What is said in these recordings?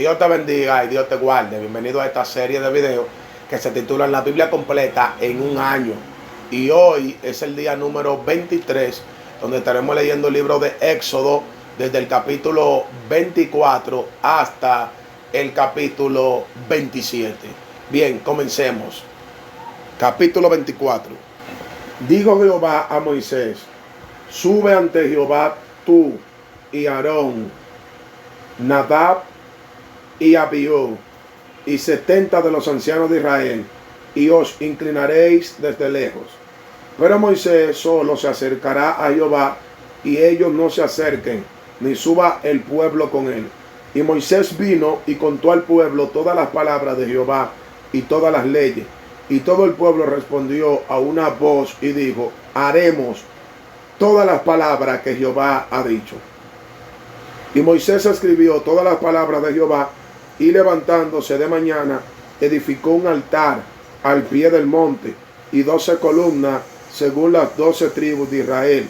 Dios te bendiga y Dios te guarde. Bienvenido a esta serie de videos que se titula La Biblia completa en un año. Y hoy es el día número 23, donde estaremos leyendo el libro de Éxodo desde el capítulo 24 hasta el capítulo 27. Bien, comencemos. Capítulo 24. Dijo Jehová a Moisés: sube ante Jehová tú y Aarón, Nadab y Abiú, y 70 de los ancianos de Israel, y os inclinaréis desde lejos. Pero Moisés solo se acercará a Jehová, y ellos no se acerquen, ni suba el pueblo con él. Y Moisés vino y contó al pueblo todas las palabras de Jehová y todas las leyes. Y todo el pueblo respondió a una voz y dijo: haremos todas las palabras que Jehová ha dicho. Y Moisés escribió todas las palabras de Jehová, y levantándose de mañana, edificó un altar al pie del monte, y 12 columnas según las 12 tribus de Israel.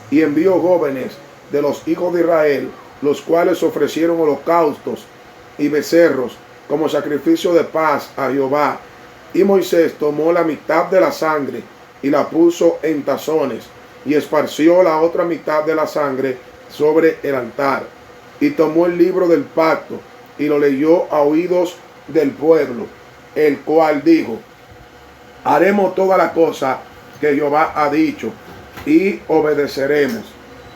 Y envió jóvenes de los hijos de Israel, los cuales ofrecieron holocaustos y becerros como sacrificio de paz a Jehová. Y Moisés tomó la mitad de la sangre y la puso en tazones, y esparció la otra mitad de la sangre sobre el altar. Y tomó el libro del pacto y lo leyó a oídos del pueblo, el cual dijo: haremos toda la cosa que Jehová ha dicho, y obedeceremos.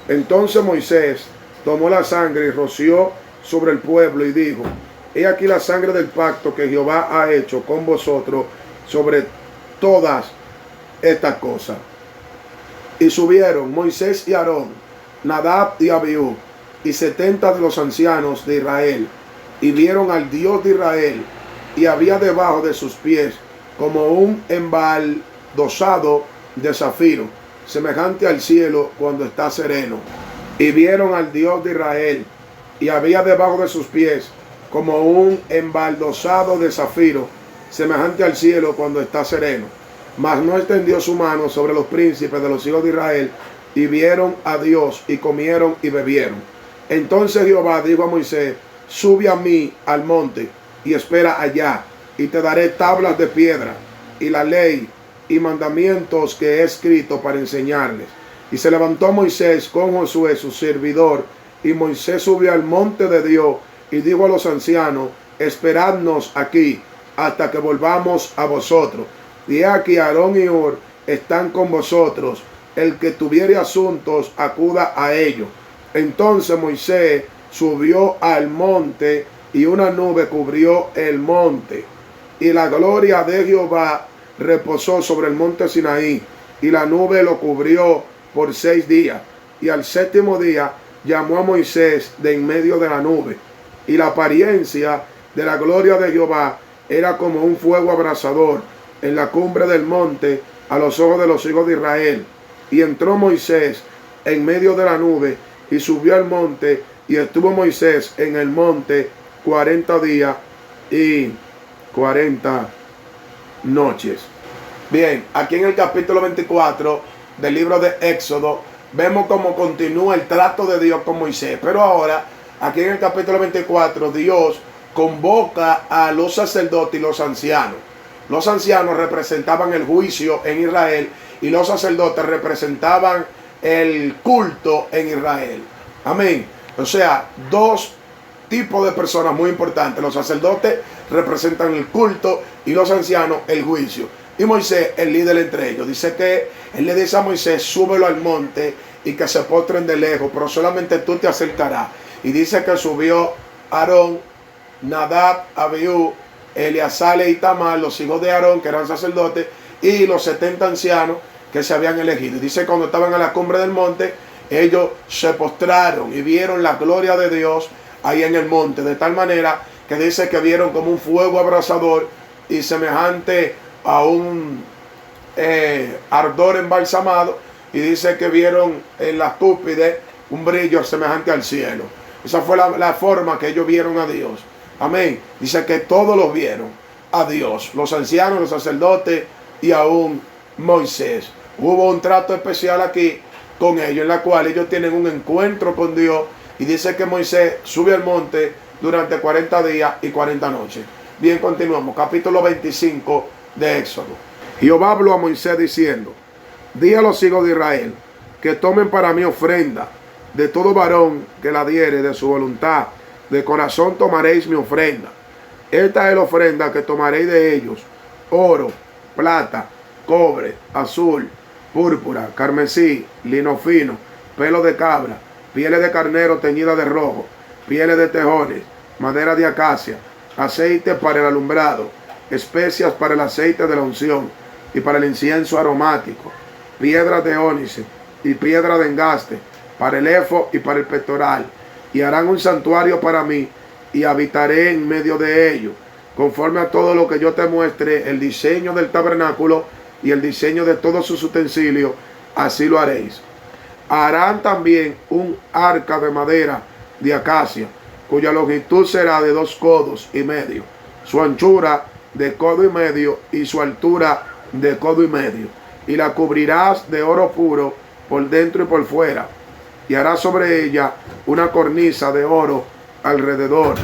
Entonces Moisés tomó la sangre y roció sobre el pueblo y dijo: he aquí la sangre del pacto que Jehová ha hecho con vosotros sobre todas estas cosas. Y subieron Moisés y Aarón, Nadab y Abiú, y 70 de los ancianos de Israel, y vieron al Dios de Israel, y había debajo de sus pies como un embaldosado de zafiro, semejante al cielo cuando está sereno. Y vieron al Dios de Israel, y había debajo de sus pies como un embaldosado de zafiro, semejante al cielo cuando está sereno. Mas no extendió su mano sobre los príncipes de los hijos de Israel, y vieron a Dios, y comieron y bebieron. Entonces Jehová dijo a Moisés: sube a mí al monte, y espera allá, y te daré tablas de piedra, y la ley, y mandamientos que he escrito para enseñarles. Y se levantó Moisés con Josué su servidor, y Moisés subió al monte de Dios, y dijo a los ancianos: esperadnos aquí, hasta que volvamos a vosotros. Y aquí Aarón y Hur están con vosotros, el que tuviere asuntos acuda a ellos. Entonces Moisés subió al monte, y una nube cubrió el monte, y la gloria de Jehová reposó sobre el monte Sinaí, y la nube lo cubrió por 6 días. Y al 7º día llamó a Moisés de en medio de la nube, y la apariencia de la gloria de Jehová era como un fuego abrasador en la cumbre del monte a los ojos de los hijos de Israel. Y entró Moisés en medio de la nube, y subió al monte, y estuvo Moisés en el monte 40 días y 40 noches. Bien, aquí en el capítulo 24 del libro de Éxodo vemos cómo continúa el trato de Dios con Moisés. Pero ahora, aquí en el capítulo 24, Dios convoca a los sacerdotes y los ancianos. Los ancianos representaban el juicio en Israel, y los sacerdotes representaban el culto en Israel. Amén. O sea, dos tipos de personas muy importantes. Los sacerdotes representan el culto, y los ancianos el juicio. Y Moisés, el líder entre ellos, dice que él le dice a Moisés: súbelo al monte y que se postren de lejos, pero solamente tú te acercarás. Y dice que subió Aarón, Nadab, Abiú, Eleazar e Itamar, los hijos de Aarón, que eran sacerdotes, y los 70 ancianos que se habían elegido. Y dice que cuando estaban a la cumbre del monte, ellos se postraron y vieron la gloria de Dios ahí en el monte, de tal manera que dice que vieron como un fuego abrasador y semejante a un ardor embalsamado, y dice que vieron en las cúspides un brillo semejante al cielo. Esa fue la forma que ellos vieron a Dios. Amén. Dice que todos los vieron a Dios, los ancianos, los sacerdotes y aún Moisés. Hubo un trato especial aquí con ellos, en la cual ellos tienen un encuentro con Dios, y dice que Moisés sube al monte durante 40 días y 40 noches. Bien, continuamos. Capítulo 25 de Éxodo. Jehová habló a Moisés diciendo: di a los hijos de Israel que tomen para mí ofrenda de todo varón que la diere de su voluntad. De corazón tomaréis mi ofrenda. Esta es la ofrenda que tomaréis de ellos: oro, plata, cobre, azul, púrpura, carmesí, lino fino, pelo de cabra, pieles de carnero teñida de rojo, pieles de tejones, madera de acacia, aceite para el alumbrado, especias para el aceite de la unción y para el incienso aromático, piedras de ónice y piedra de engaste para el efod y para el pectoral. Y harán un santuario para mí, y habitaré en medio de ellos, conforme a todo lo que yo te muestre, el diseño del tabernáculo y el diseño de todos sus utensilios, así lo haréis. Harán también un arca de madera de acacia, cuya longitud será de 2 codos y medio, su anchura de codo y medio y su altura de codo y medio. Y la cubrirás de oro puro por dentro y por fuera, y harás sobre ella una cornisa de oro alrededor.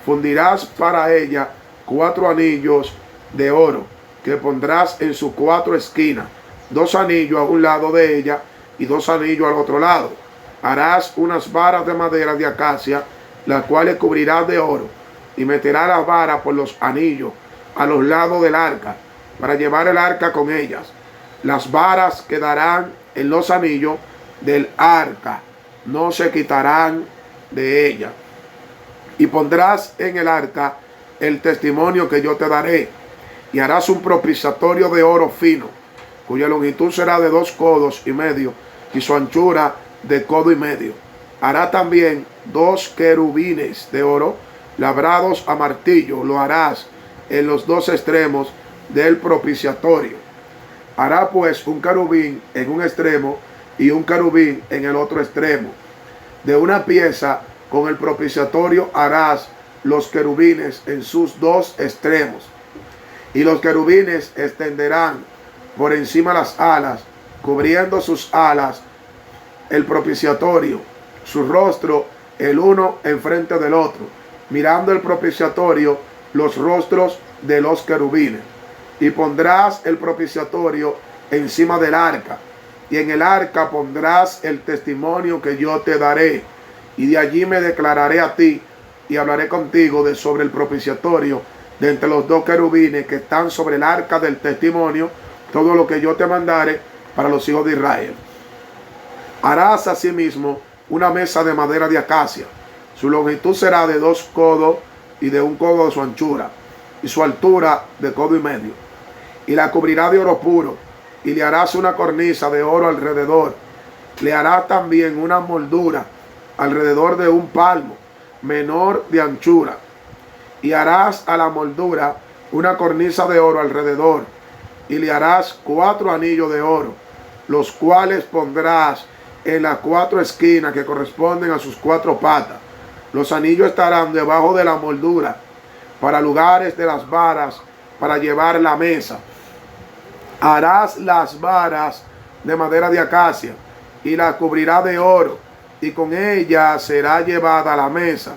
Fundirás para ella 4 anillos de oro que pondrás en sus 4 esquinas, 2 anillos a un lado de ella y 2 anillos al otro lado. Harás unas varas de madera de acacia, las cuales cubrirás de oro, y meterás las varas por los anillos a los lados del arca, para llevar el arca con ellas. Las varas quedarán en los anillos del arca, no se quitarán de ella. Y pondrás en el arca el testimonio que yo te daré, y harás un propiciatorio de oro fino, cuya longitud será de 2 codos y medio, y su anchura de codo y medio. Hará también 2 querubines de oro, labrados a martillo, lo harás en los 2 extremos del propiciatorio. Hará pues un querubín en un extremo y un querubín en el otro extremo. De una pieza con el propiciatorio harás los querubines en sus 2 extremos. Y los querubines extenderán por encima las alas, cubriendo sus alas el propiciatorio, su rostro el uno enfrente del otro, mirando el propiciatorio los rostros de los querubines. Y pondrás el propiciatorio encima del arca, y en el arca pondrás el testimonio que yo te daré, y de allí me declararé a ti, y hablaré contigo de sobre el propiciatorio, de entre los 2 querubines que están sobre el arca del testimonio, todo lo que yo te mandare para los hijos de Israel. Harás asimismo una mesa de madera de acacia, su longitud será de 2 codos y de 1 codo de su anchura, y su altura de codo y medio. Y la cubrirá de oro puro, y le harás una cornisa de oro alrededor. Le harás también una moldura alrededor de 1 palmo, menor de anchura. Y harás a la moldura una cornisa de oro alrededor, y le harás 4 anillos de oro, los cuales pondrás en las 4 esquinas que corresponden a sus 4 patas. Los anillos estarán debajo de la moldura, para lugares de las varas, para llevar la mesa. Harás las varas de madera de acacia, y las cubrirá de oro, y con ella será llevada a la mesa.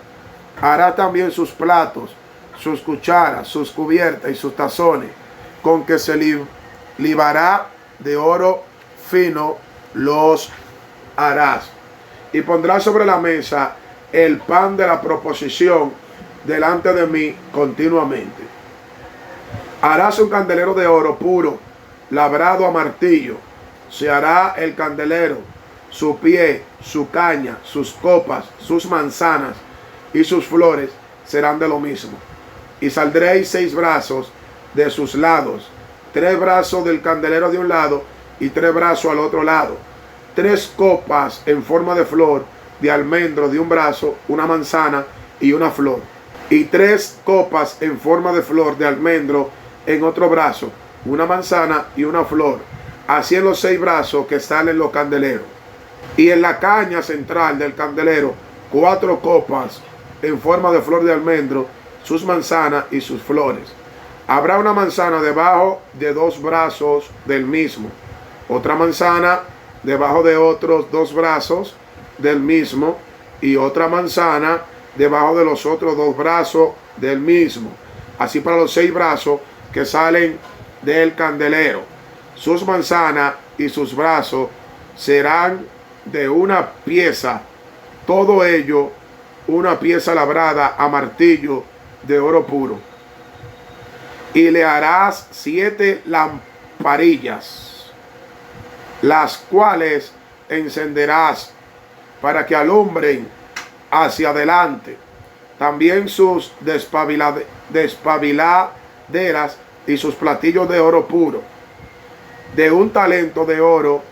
Hará también sus platos, sus cucharas, sus cubiertas y sus tazones, con que se libará de oro fino los harás. Y pondrás sobre la mesa el pan de la proposición delante de mí continuamente. Harás un candelero de oro puro, labrado a martillo. Se hará el candelero, su pie, su caña, sus copas, sus manzanas y sus flores serán de lo mismo. Y saldréis 6 brazos de sus lados, 3 brazos del candelero de un lado y 3 brazos al otro lado. 3 copas en forma de flor de almendro de un brazo, una manzana y una flor. Y 3 copas en forma de flor de almendro en otro brazo, una manzana y una flor. Así en los 6 brazos que salen los candeleros. Y en la caña central del candelero 4 copas en forma de flor de almendro, sus manzanas y sus flores. Habrá una manzana debajo de 2 brazos del mismo, otra manzana debajo de otros 2 brazos del mismo, y otra manzana debajo de los otros 2 brazos del mismo. Así para los 6 brazos que salen del candelero. Sus manzanas y sus brazos serán de una pieza, todo ello una pieza labrada a martillo de oro puro. Y le harás 7 lamparillas, las cuales encenderás para que alumbren hacia adelante. También sus despabiladeras y sus platillos de oro puro. De un talento de oro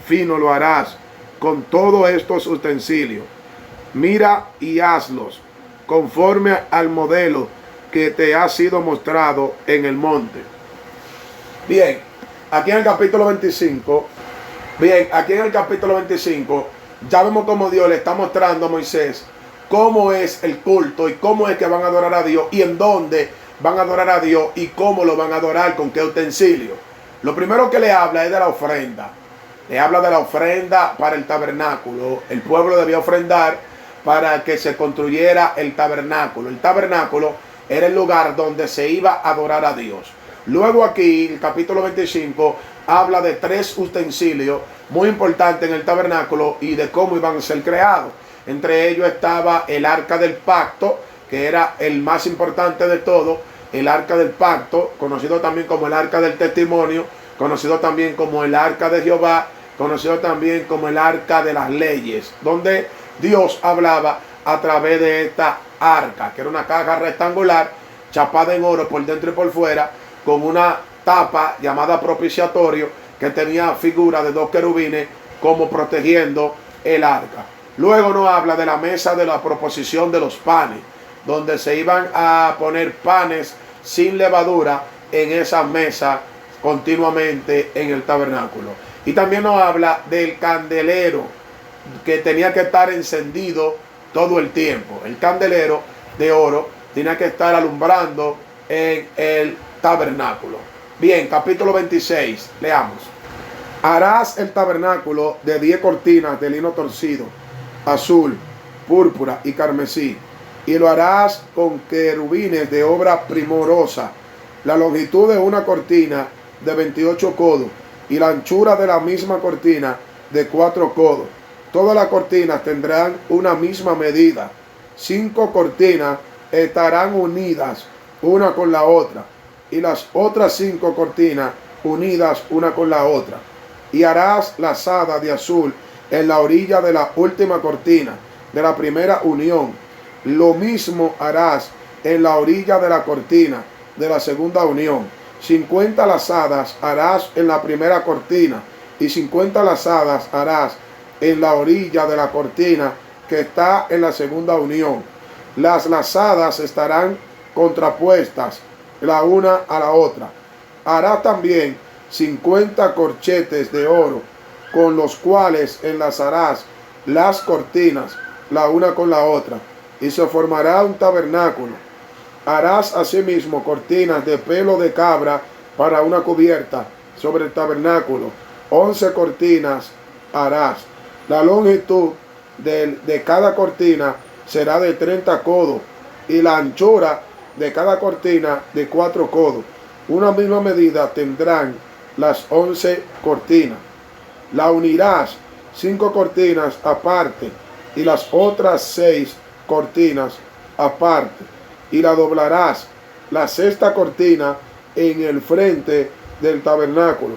fino lo harás con todos estos utensilios. Mira y hazlos conforme al modelo que te ha sido mostrado en el monte. Bien, aquí en el capítulo 25, ya vemos cómo Dios le está mostrando a Moisés cómo es el culto y cómo es que van a adorar a Dios y en dónde van a adorar a Dios y cómo lo van a adorar, con qué utensilio. Lo primero que le habla es de la ofrenda. Le habla de la ofrenda para el tabernáculo. El pueblo debía ofrendar para que se construyera el tabernáculo. El tabernáculo era el lugar donde se iba a adorar a Dios. Luego aquí, el capítulo 25, habla de 3 utensilios muy importantes en el tabernáculo y de cómo iban a ser creados. Entre ellos estaba el arca del pacto, que era el más importante de todo. El arca del pacto, conocido también como el arca del testimonio, conocido también como el arca de Jehová, conocido también como el arca de las leyes, donde Dios hablaba a través de esta arca, que era una caja rectangular, chapada en oro por dentro y por fuera, con una tapa llamada propiciatorio, que tenía figura de 2 querubines como protegiendo el arca. Luego nos habla de la mesa de la proposición de los panes, donde se iban a poner panes sin levadura en esa mesa continuamente en el tabernáculo. Y también nos habla del candelero, que tenía que estar encendido todo el tiempo. El candelero de oro tenía que estar alumbrando en el tabernáculo. Bien, capítulo 26, leamos. Harás el tabernáculo de 10 cortinas de lino torcido, azul, púrpura y carmesí, y lo harás con querubines de obra primorosa. La longitud de una cortina de 28 codos y la anchura de la misma cortina de 4 codos. Todas las cortinas tendrán una misma medida. 5 cortinas estarán unidas una con la otra, y las otras 5 cortinas unidas una con la otra. Y harás lazada de azul en la orilla de la última cortina de la primera unión. Lo mismo harás en la orilla de la cortina de la segunda unión. 50 lazadas harás en la primera cortina y 50 lazadas harás en la orilla de la cortina que está en la segunda unión. Las lazadas estarán contrapuestas la una a la otra. Hará también 50 corchetes de oro, con los cuales enlazarás las cortinas la una con la otra, y se formará un tabernáculo. Harás asimismo cortinas de pelo de cabra para una cubierta sobre el tabernáculo. 11 cortinas harás. La longitud de cada cortina será de 30 codos y la anchura de cada cortina de 4 codos. Una misma medida tendrán las 11 cortinas. La unirás 5 cortinas aparte y las otras 6 cortinas aparte, y la doblarás la sexta cortina en el frente del tabernáculo,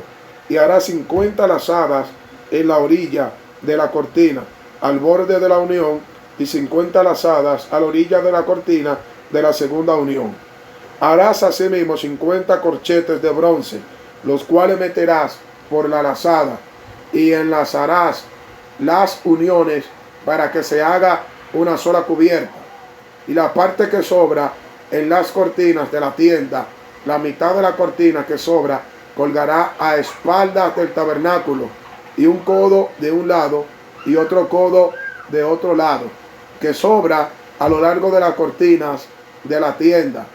y harás 50 lazadas en la orilla de la cortina al borde de la unión, y 50 lazadas a la orilla de la cortina de la segunda unión. Harás asimismo 50 corchetes de bronce, los cuales meterás por la lazada, y enlazarás las uniones para que se haga una sola cubierta. Y la parte que sobra en las cortinas de la tienda, la mitad de la cortina que sobra, colgará a espaldas del tabernáculo, y un codo de un lado y otro codo de otro lado, que sobra a lo largo de las cortinas de la tienda.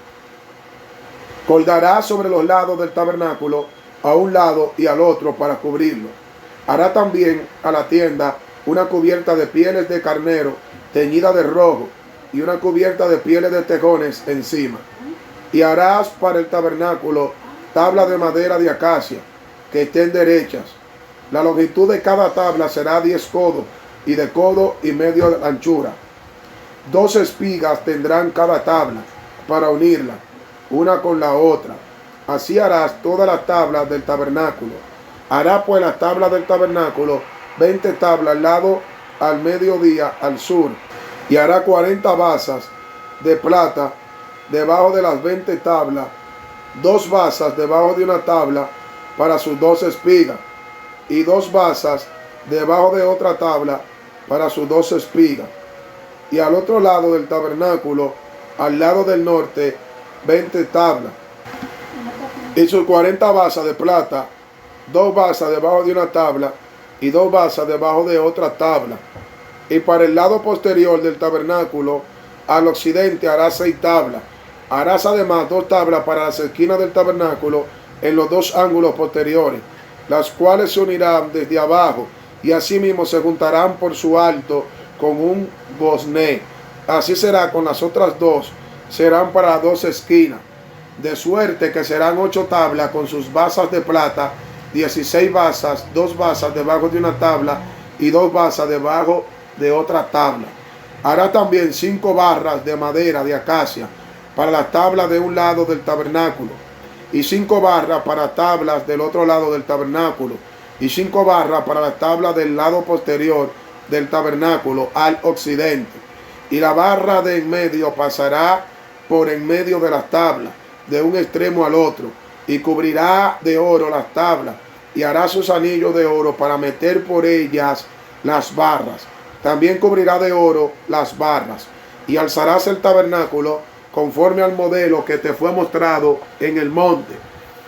Colgará sobre los lados del tabernáculo, a un lado y al otro, para cubrirlo. Hará también a la tienda una cubierta de pieles de carnero teñida de rojo, y una cubierta de pieles de tejones encima. Y harás para el tabernáculo tablas de madera de acacia, que estén derechas. La longitud de cada tabla será 10 codos, y de codo y medio de anchura. 2 espigas tendrán cada tabla, para unirla, una con la otra. Así harás todas las tablas del tabernáculo. Hará pues las tablas del tabernáculo 20 tablas al lado al mediodía al sur, y hará 40 basas de plata debajo de las 20 tablas, 2 basas debajo de una tabla para sus 2 espigas, y 2 basas debajo de otra tabla para sus 2 espigas. Y al otro lado del tabernáculo, al lado del norte, 20 tablas, y sus 40 basas de plata, 2 basas debajo de una tabla y 2 basas debajo de otra tabla. Y para el lado posterior del tabernáculo, al occidente, harás 6 tablas. Harás además 2 tablas para las esquinas del tabernáculo en los 2 ángulos posteriores, las cuales se unirán desde abajo, y asimismo se juntarán por su alto con un gozné. Así será con las otras 2, serán para las 2 esquinas, de suerte que serán 8 tablas con sus basas de plata, 16 basas, 2 basas debajo de una tabla y 2 basas debajo de otra tabla. Hará también 5 barras de madera de acacia para las tablas de un lado del tabernáculo, y 5 barras para tablas del otro lado del tabernáculo, y 5 barras para las tablas del lado posterior del tabernáculo al occidente. Y la barra de en medio pasará por en medio de las tablas, de un extremo al otro, y cubrirá de oro las tablas, y hará sus anillos de oro para meter por ellas las barras. También cubrirá de oro las barras, y alzarás el tabernáculo conforme al modelo que te fue mostrado en el monte.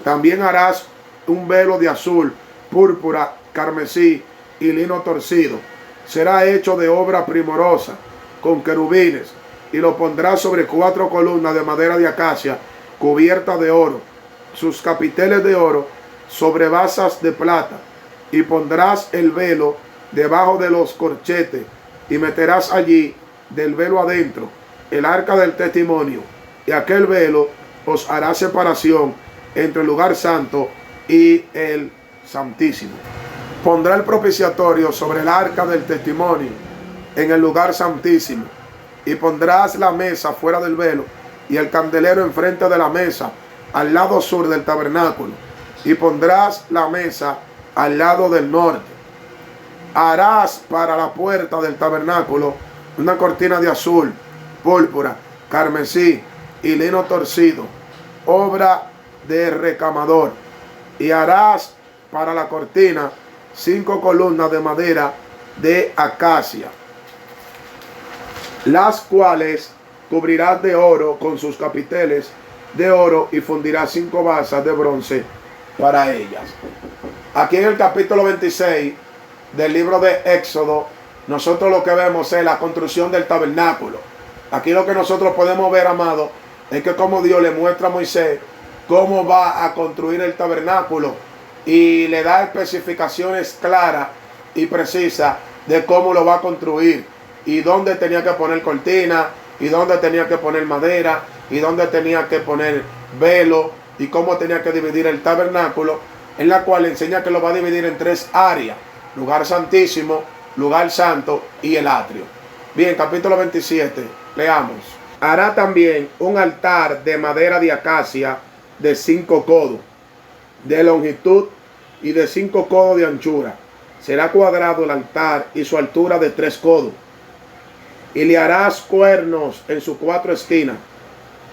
También harás un velo de azul, púrpura, carmesí y lino torcido. Será hecho de obra primorosa, con querubines, y lo pondrás sobre 4 columnas de madera de acacia, cubierta de oro, sus capiteles de oro sobre basas de plata, y pondrás el velo debajo de los corchetes, y meterás allí del velo adentro el arca del testimonio, y aquel velo os hará separación entre el lugar santo y el santísimo. Pondrá el propiciatorio sobre el arca del testimonio en el lugar santísimo, y pondrás la mesa fuera del velo y el candelero enfrente de la mesa al lado sur del tabernáculo, y pondrás la mesa al lado del norte. Harás para la puerta del tabernáculo una cortina de azul, púrpura, carmesí y lino torcido, obra de recamador. Y harás para la cortina 5 columnas de madera de acacia, las cuales cubrirás de oro con sus capiteles de oro, y fundirás 5 basas de bronce para ellas. Aquí en el capítulo 26 del libro de Éxodo, nosotros lo que vemos es la construcción del tabernáculo. Aquí lo que nosotros podemos ver, amado, es que como Dios le muestra a Moisés cómo va a construir el tabernáculo, y le da especificaciones claras y precisas de cómo lo va a construir, y dónde tenía que poner cortina, y dónde tenía que poner madera, y dónde tenía que poner velo, y cómo tenía que dividir el tabernáculo, en la cual enseña que lo va a dividir en 3 áreas: lugar santísimo, lugar santo y el atrio. Bien, capítulo 27, leamos. Hará también un altar de madera de acacia de 5 codos de longitud y de 5 codos de anchura. Será cuadrado el altar, y su altura de 3 codos. Y le harás cuernos en sus 4 esquinas.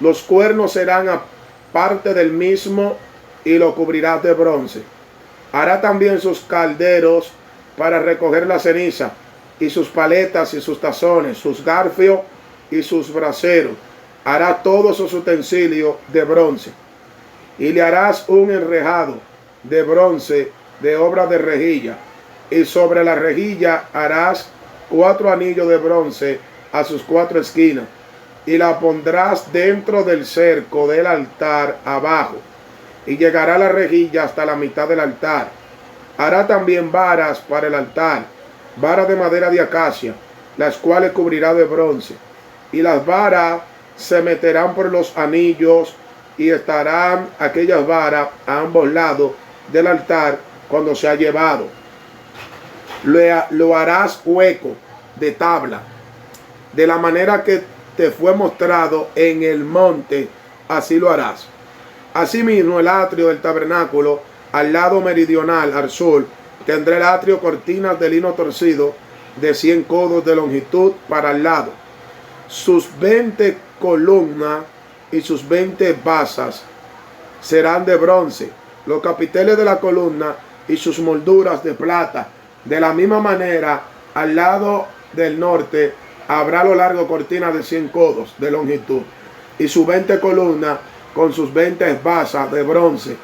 Los cuernos serán aparte del mismo, y lo cubrirás de bronce. Hará también sus calderos para recoger la ceniza, y sus paletas y sus tazones, sus garfios y sus braseros. Hará todos sus utensilios de bronce. Y le harás un enrejado de bronce de obra de rejilla, y sobre la rejilla harás 4 anillos de bronce a sus 4 esquinas, y la pondrás dentro del cerco del altar abajo, y llegará la rejilla hasta la mitad del altar. Hará también varas para el altar, varas de madera de acacia, las cuales cubrirá de bronce. y las varas se meterán por los anillos, y estarán aquellas varas a ambos lados del altar cuando sea llevado. Lo harás hueco de tabla, de la manera que te fue mostrado en el monte, así lo harás. Asimismo, el atrio del tabernáculo, al lado meridional, al sur, tendrá el atrio cortinas de lino torcido de 100 codos de longitud para el lado. Sus 20 columnas y sus 20 basas serán de bronce, los capiteles de la columna y sus molduras de plata. De la misma manera, al lado del norte habrá a lo largo cortinas de 100 codos de longitud y sus 20 columnas con sus 20 basas de bronce,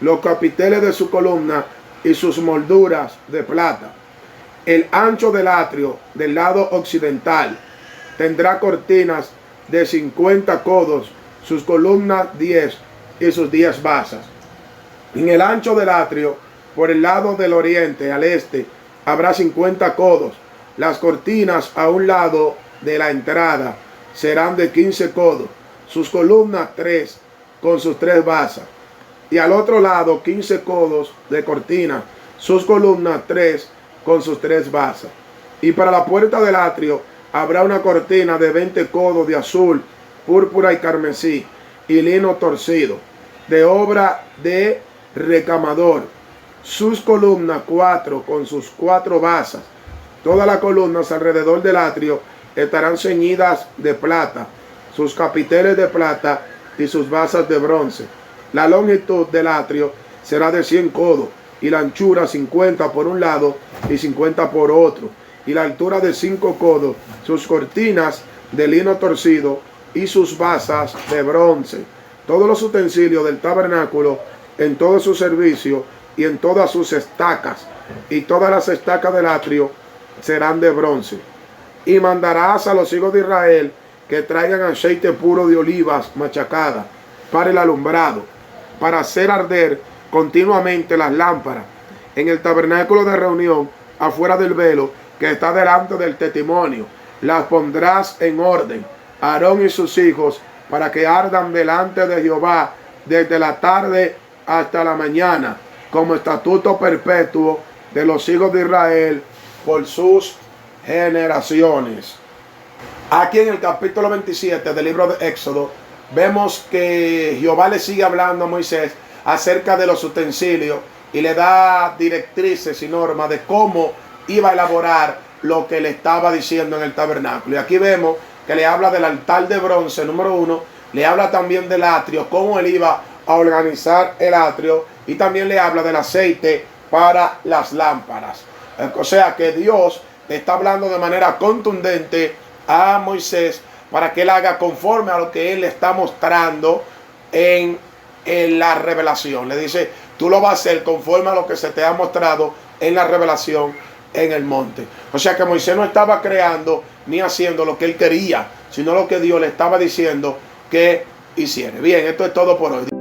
los capiteles de su columna y sus molduras de plata. El ancho del atrio del lado occidental tendrá cortinas de 50 codos, sus columnas 10 y sus 10 basas. En el ancho del atrio, por el lado del oriente al este, habrá 50 codos. Las cortinas a un lado de la entrada serán de 15 codos, sus columnas 3 con sus 3 basas. Y al otro lado 15 codos de cortina, sus columnas 3 con sus 3 basas. Y para la puerta del atrio habrá una cortina de 20 codos de azul, púrpura y carmesí, y lino torcido, de obra de recamador. Sus columnas 4 con sus 4 basas. Todas las columnas alrededor del atrio estarán ceñidas de plata, sus capiteles de plata y sus basas de bronce. La longitud del atrio será de 100 codos, y la anchura 50 por un lado y 50 por otro, y la altura de 5 codos, sus cortinas de lino torcido y sus basas de bronce. Todos los utensilios del tabernáculo en todo su servicio y en todas sus estacas, y todas las estacas del atrio serán de bronce. Y mandarás a los hijos de Israel que traigan aceite puro de olivas machacada para el alumbrado, para hacer arder continuamente las lámparas en el tabernáculo de reunión afuera del velo que está delante del testimonio. Las pondrás en orden, Aarón y sus hijos, para que ardan delante de Jehová desde la tarde hasta la mañana, como estatuto perpetuo de los hijos de Israel por sus generaciones. Aquí en el capítulo 27 del libro de Éxodo vemos que Jehová le sigue hablando a Moisés acerca de los utensilios y le da directrices y normas de cómo iba a elaborar lo que le estaba diciendo en el tabernáculo. Y aquí vemos que le habla del altar de bronce, número 1, le habla también del atrio, cómo él iba a organizar el atrio, y también le habla del aceite para las lámparas. O sea que Dios le está hablando de manera contundente a Moisés para que él haga conforme a lo que él le está mostrando en la revelación. Le dice, tú lo vas a hacer conforme a lo que se te ha mostrado en la revelación en el monte. O sea que Moisés no estaba creando ni haciendo lo que él quería, sino lo que Dios le estaba diciendo que hiciera. Bien, esto es todo por hoy.